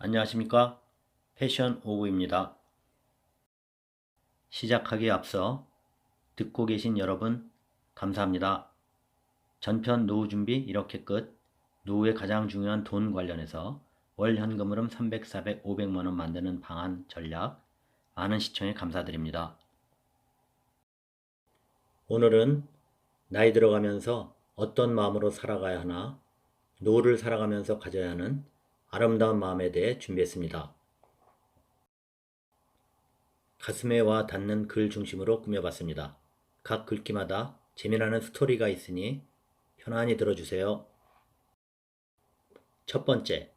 안녕하십니까? 패션 오구입니다. 시작하기에 앞서 듣고 계신 여러분 감사합니다. 전편 노후 준비 이렇게 끝, 노후의 가장 중요한 돈 관련해서 월 현금 흐름 300, 400, 500만원 만드는 방안 전략, 많은 시청에 감사드립니다. 오늘은 나이 들어가면서 어떤 마음으로 살아가야 하나, 노후를 살아가면서 가져야 하는 아름다운 마음에 대해 준비했습니다. 가슴에 와 닿는 글 중심으로 꾸며봤습니다. 각 글귀마다 재미나는 스토리가 있으니 편안히 들어주세요. 첫 번째,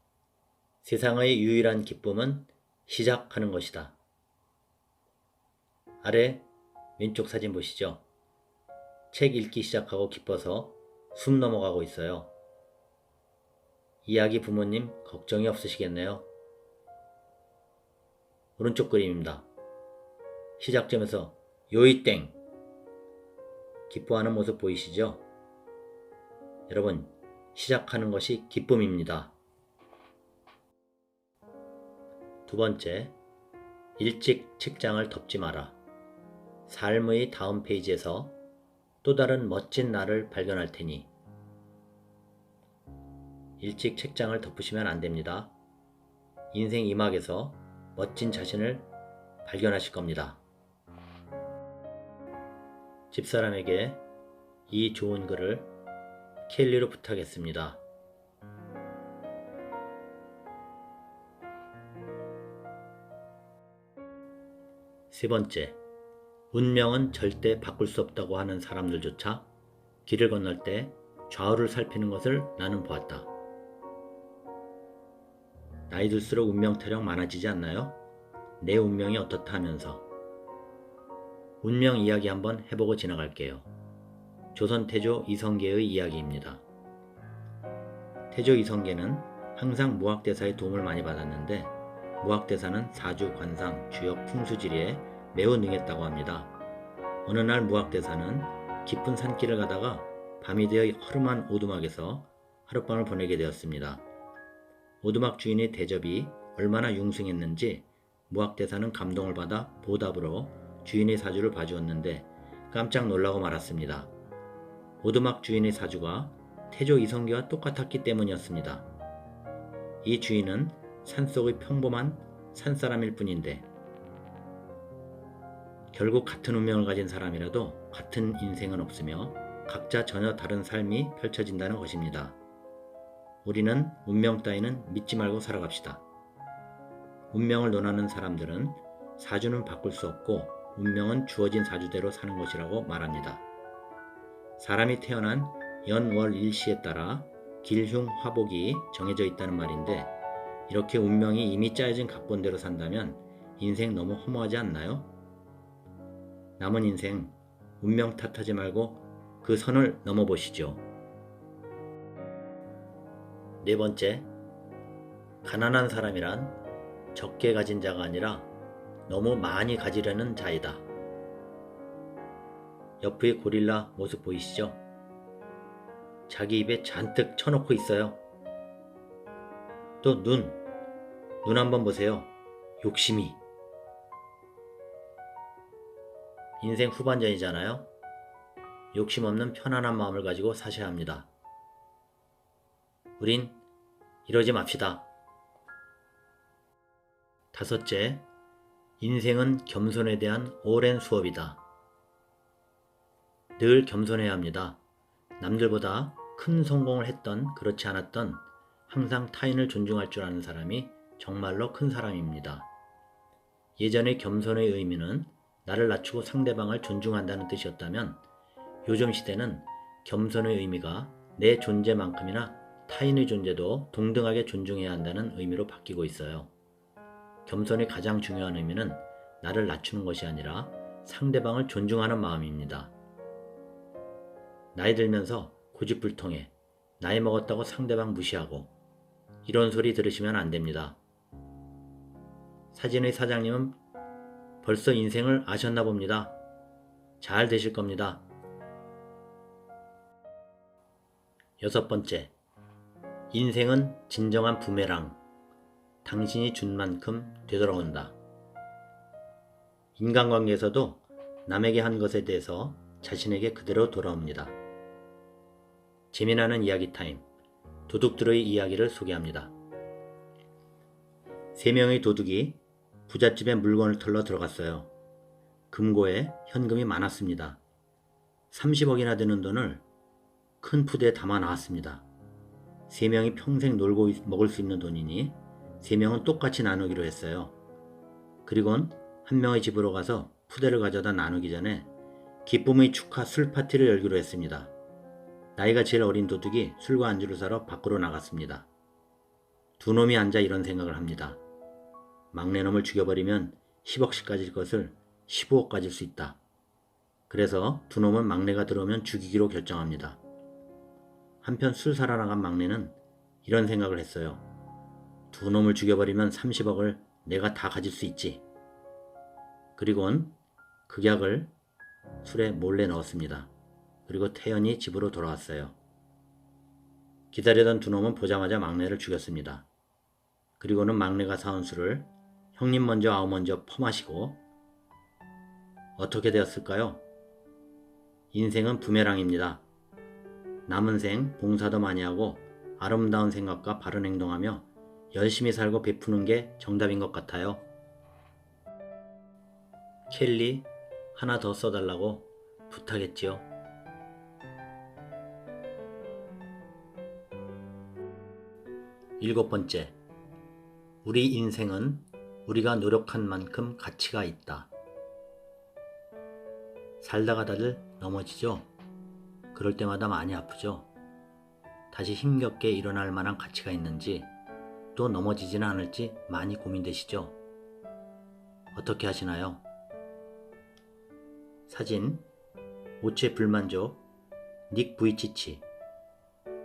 세상의 유일한 기쁨은 시작하는 것이다. 아래 왼쪽 사진 보시죠. 책 읽기 시작하고 기뻐서 숨 넘어가고 있어요. 이야기 부모님 걱정이 없으시겠네요. 오른쪽 그림입니다. 시작점에서 요이땡 기뻐하는 모습 보이시죠? 여러분, 시작하는 것이 기쁨입니다. 두 번째, 일찍 책장을 덮지 마라. 삶의 다음 페이지에서 또 다른 멋진 나를 발견할 테니 일찍 책장을 덮으시면 안 됩니다. 인생 이막에서 멋진 자신을 발견하실 겁니다. 집사람에게 이 좋은 글을 켈리로 부탁했습니다. 세 번째, 운명은 절대 바꿀 수 없다고 하는 사람들조차 길을 건널 때 좌우를 살피는 것을 나는 보았다. 나이 들수록 운명 타령 많아지지 않나요? 내 운명이 어떻다 하면서. 운명 이야기 한번 해보고 지나갈게요. 조선 태조 이성계의 이야기입니다. 태조 이성계는 항상 무학대사의 도움을 많이 받았는데 무학대사는 사주, 관상, 주역, 풍수지리에 매우 능했다고 합니다. 어느 날 무학대사는 깊은 산길을 가다가 밤이 되어 허름한 오두막에서 하룻밤을 보내게 되었습니다. 오두막 주인의 대접이 얼마나 융숭했는지 무학대사는 감동을 받아 보답으로 주인의 사주를 봐주었는데 깜짝 놀라고 말았습니다. 오두막 주인의 사주가 태조 이성계와 똑같았기 때문이었습니다. 이 주인은 산속의 평범한 산사람일 뿐인데 결국 같은 운명을 가진 사람이라도 같은 인생은 없으며 각자 전혀 다른 삶이 펼쳐진다는 것입니다. 우리는 운명 따위는 믿지 말고 살아갑시다. 운명을 논하는 사람들은 사주는 바꿀 수 없고 운명은 주어진 사주대로 사는 것이라고 말합니다. 사람이 태어난 연, 월, 일시에 따라 길, 흉, 화복이 정해져 있다는 말인데 이렇게 운명이 이미 짜여진 각본대로 산다면 인생 너무 허무하지 않나요? 남은 인생 운명 탓하지 말고 그 선을 넘어보시죠. 네 번째, 가난한 사람이란 적게 가진 자가 아니라 너무 많이 가지려는 자이다. 옆의 고릴라 모습 보이시죠? 자기 입에 잔뜩 쳐놓고 있어요. 또 눈 한번 보세요. 욕심이. 인생 후반전이잖아요. 욕심 없는 편안한 마음을 가지고 사셔야 합니다. 우린 이러지 맙시다. 다섯째, 인생은 겸손에 대한 오랜 수업이다. 늘 겸손해야 합니다. 남들보다 큰 성공을 했던 그렇지 않았던 항상 타인을 존중할 줄 아는 사람이 정말로 큰 사람입니다. 예전의 겸손의 의미는 나를 낮추고 상대방을 존중한다는 뜻이었다면 요즘 시대는 겸손의 의미가 내 존재만큼이나 타인의 존재도 동등하게 존중해야 한다는 의미로 바뀌고 있어요. 겸손의 가장 중요한 의미는 나를 낮추는 것이 아니라 상대방을 존중하는 마음입니다. 나이 들면서 고집불통해 나이 먹었다고 상대방 무시하고 이런 소리 들으시면 안 됩니다. 사진의 사장님은 벌써 인생을 아셨나 봅니다. 잘 되실 겁니다. 여섯 번째, 인생은 진정한 부메랑. 당신이 준 만큼 되돌아온다. 인간관계에서도 남에게 한 것에 대해서 자신에게 그대로 돌아옵니다. 재미나는 이야기 타임, 도둑들의 이야기를 소개합니다. 3명의 도둑이 부잣집에 물건을 털러 들어갔어요. 금고에 현금이 많았습니다. 30억이나 되는 돈을 큰 푸대에 담아 나왔습니다. 3명이 평생 놀고 먹을 수 있는 돈이니 3명은 똑같이 나누기로 했어요. 그리고는 한 명의 집으로 가서 푸대를 가져다 나누기 전에 기쁨의 축하 술 파티를 열기로 했습니다. 나이가 제일 어린 도둑이 술과 안주를 사러 밖으로 나갔습니다. 두 놈이 앉아 이런 생각을 합니다. 막내 놈을 죽여버리면 10억씩 가질 것을 15억 가질 수 있다. 그래서 두 놈은 막내가 들어오면 죽이기로 결정합니다. 한편 술 사러 나간 막내는 이런 생각을 했어요. 두 놈을 죽여버리면 30억을 내가 다 가질 수 있지. 그리고는 극약을 술에 몰래 넣었습니다. 그리고 태연히 집으로 돌아왔어요. 기다리던 두 놈은 보자마자 막내를 죽였습니다. 그리고는 막내가 사온 술을 형님 먼저 아우 먼저 퍼마시고 어떻게 되었을까요? 인생은 부메랑입니다. 남은 생 봉사도 많이 하고 아름다운 생각과 바른 행동하며 열심히 살고 베푸는 게 정답인 것 같아요. 켈리, 하나 더 써달라고 부탁했지요. 7번째, 우리 인생은 우리가 노력한 만큼 가치가 있다. 살다가 다들 넘어지죠? 그럴 때마다 많이 아프죠? 다시 힘겹게 일어날 만한 가치가 있는지 또 넘어지지는 않을지 많이 고민되시죠? 어떻게 하시나요? 사진, 오체 불만족, 닉 부이치치.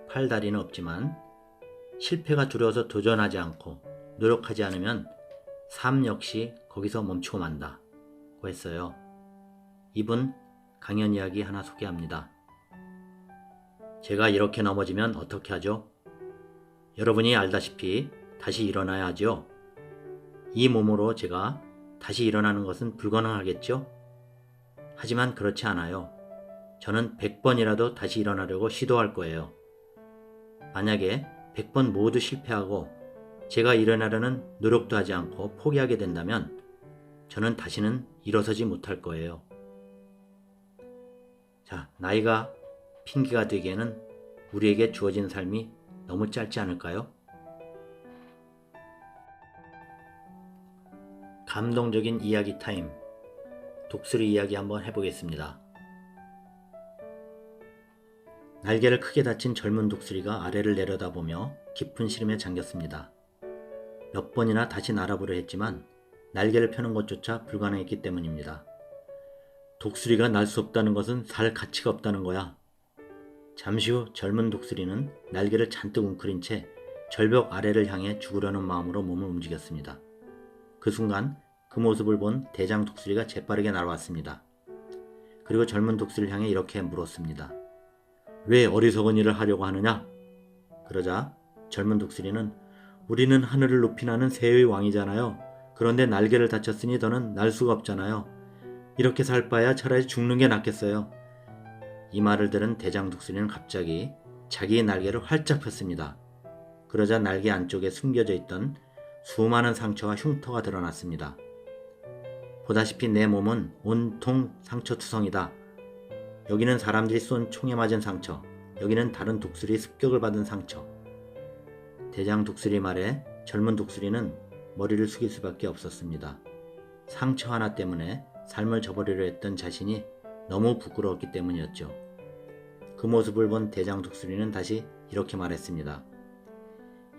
팔다리는 없지만 실패가 두려워서 도전하지 않고 노력하지 않으면 삶 역시 거기서 멈추고 만다 고 했어요. 이분 강연 이야기 하나 소개합니다. 제가 이렇게 넘어지면 어떻게 하죠? 여러분이 알다시피 다시 일어나야 하죠. 이 몸으로 제가 다시 일어나는 것은 불가능하겠죠? 하지만 그렇지 않아요. 저는 100번이라도 다시 일어나려고 시도할 거예요. 만약에 100번 모두 실패하고 제가 일어나려는 노력도 하지 않고 포기하게 된다면 저는 다시는 일어서지 못할 거예요. 자, 나이가 핑계가 되기에는 우리에게 주어진 삶이 너무 짧지 않을까요? 감동적인 이야기 타임, 독수리 이야기 한번 해보겠습니다. 날개를 크게 다친 젊은 독수리가 아래를 내려다보며 깊은 시름에 잠겼습니다. 몇 번이나 다시 날아보려 했지만 날개를 펴는 것조차 불가능했기 때문입니다. 독수리가 날 수 없다는 것은 살 가치가 없다는 거야. 잠시 후 젊은 독수리는 날개를 잔뜩 웅크린 채 절벽 아래를 향해 죽으려는 마음으로 몸을 움직였습니다. 그 순간 그 모습을 본 대장 독수리가 재빠르게 날아왔습니다. 그리고 젊은 독수리를 향해 이렇게 물었습니다. 왜 어리석은 일을 하려고 하느냐? 그러자 젊은 독수리는 우리는 하늘을 높이 나는 새의 왕이잖아요. 그런데 날개를 다쳤으니 더는 날 수가 없잖아요. 이렇게 살 바야 차라리 죽는 게 낫겠어요. 이 말을 들은 대장 독수리는 갑자기 자기의 날개를 활짝 폈습니다. 그러자 날개 안쪽에 숨겨져 있던 수많은 상처와 흉터가 드러났습니다. 보다시피 내 몸은 온통 상처투성이다. 여기는 사람들이 쏜 총에 맞은 상처, 여기는 다른 독수리의 습격을 받은 상처. 대장 독수리 말에 젊은 독수리는 머리를 숙일 수밖에 없었습니다. 상처 하나 때문에 삶을 저버리려 했던 자신이 너무 부끄러웠기 때문이었죠. 그 모습을 본 대장 독수리는 다시 이렇게 말했습니다.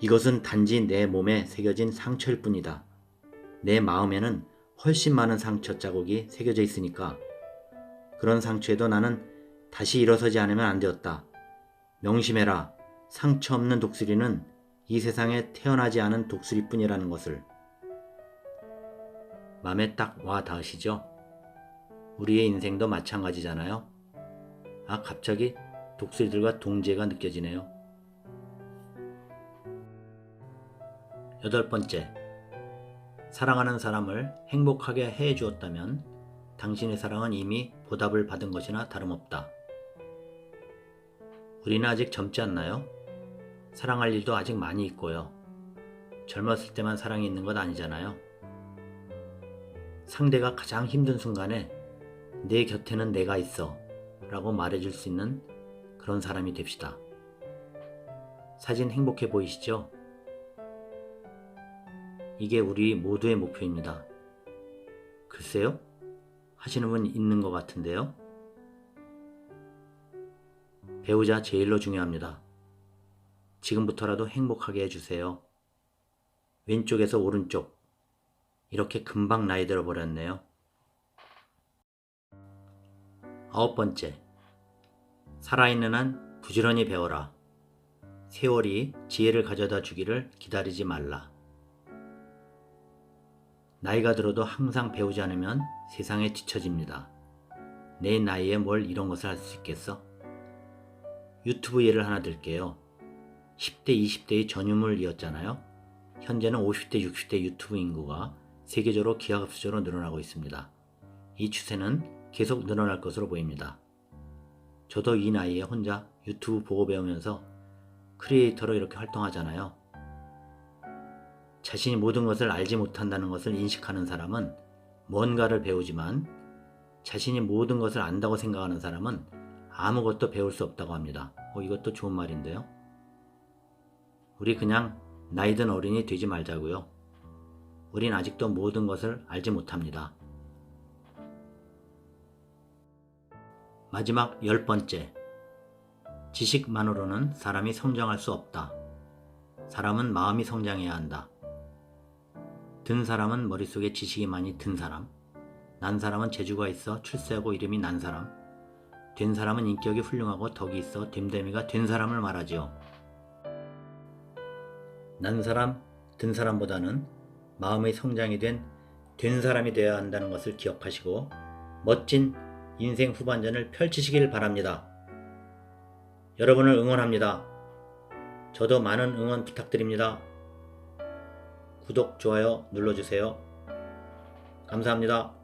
이것은 단지 내 몸에 새겨진 상처일 뿐이다. 내 마음에는 훨씬 많은 상처 자국이 새겨져 있으니까. 그런 상처에도 나는 다시 일어서지 않으면 안 되었다. 명심해라. 상처 없는 독수리는 이 세상에 태어나지 않은 독수리뿐이라는 것을. 맘에 딱 와 닿으시죠? 우리의 인생도 마찬가지잖아요. 아, 갑자기 독수리들과 동지애가 느껴지네요. 8번째, 사랑하는 사람을 행복하게 해 주었다면 당신의 사랑은 이미 보답을 받은 것이나 다름없다. 우리는 아직 젊지 않나요? 사랑할 일도 아직 많이 있고요. 젊었을 때만 사랑이 있는 것 아니잖아요. 상대가 가장 힘든 순간에 내 곁에는 내가 있어 라고 말해줄 수 있는 그런 사람이 됩시다. 사진 행복해 보이시죠? 이게 우리 모두의 목표입니다. 글쎄요? 하시는 분 있는 것 같은데요? 배우자 제일로 중요합니다. 지금부터라도 행복하게 해주세요. 왼쪽에서 오른쪽, 이렇게 금방 나이 들어 버렸네요. 9번째, 살아있는 한 부지런히 배워라. 세월이 지혜를 가져다 주기를 기다리지 말라. 나이가 들어도 항상 배우지 않으면 세상에 뒤처집니다. 내 나이에 뭘 이런 것을 할 수 있겠어? 유튜브 예를 하나 들게요. 10대, 20대의 전유물이었잖아요. 현재는 50대, 60대 유튜브 인구가 세계적으로 기하급수적으로 늘어나고 있습니다. 이 추세는 계속 늘어날 것으로 보입니다. 저도 이 나이에 혼자 유튜브 보고 배우면서 크리에이터로 이렇게 활동하잖아요. 자신이 모든 것을 알지 못한다는 것을 인식하는 사람은 뭔가를 배우지만 자신이 모든 것을 안다고 생각하는 사람은 아무것도 배울 수 없다고 합니다. 이것도 좋은 말인데요. 우리 그냥 나이든 어린이 되지 말자고요. 우린 아직도 모든 것을 알지 못합니다. 마지막 10번째, 지식만으로는 사람이 성장할 수 없다. 사람은 마음이 성장해야 한다. 든 사람은 머릿속에 지식이 많이 든 사람, 난 사람은 재주가 있어 출세하고 이름이 난 사람, 된 사람은 인격이 훌륭하고 덕이 있어 됨됨이가 된 사람을 말하지요. 난 사람, 든 사람보다는 마음의 성장이 된 사람이 되어야 한다는 것을 기억하시고 멋진 인생 후반전을 펼치시길 바랍니다. 여러분을 응원합니다. 저도 많은 응원 부탁드립니다. 구독, 좋아요 눌러주세요. 감사합니다.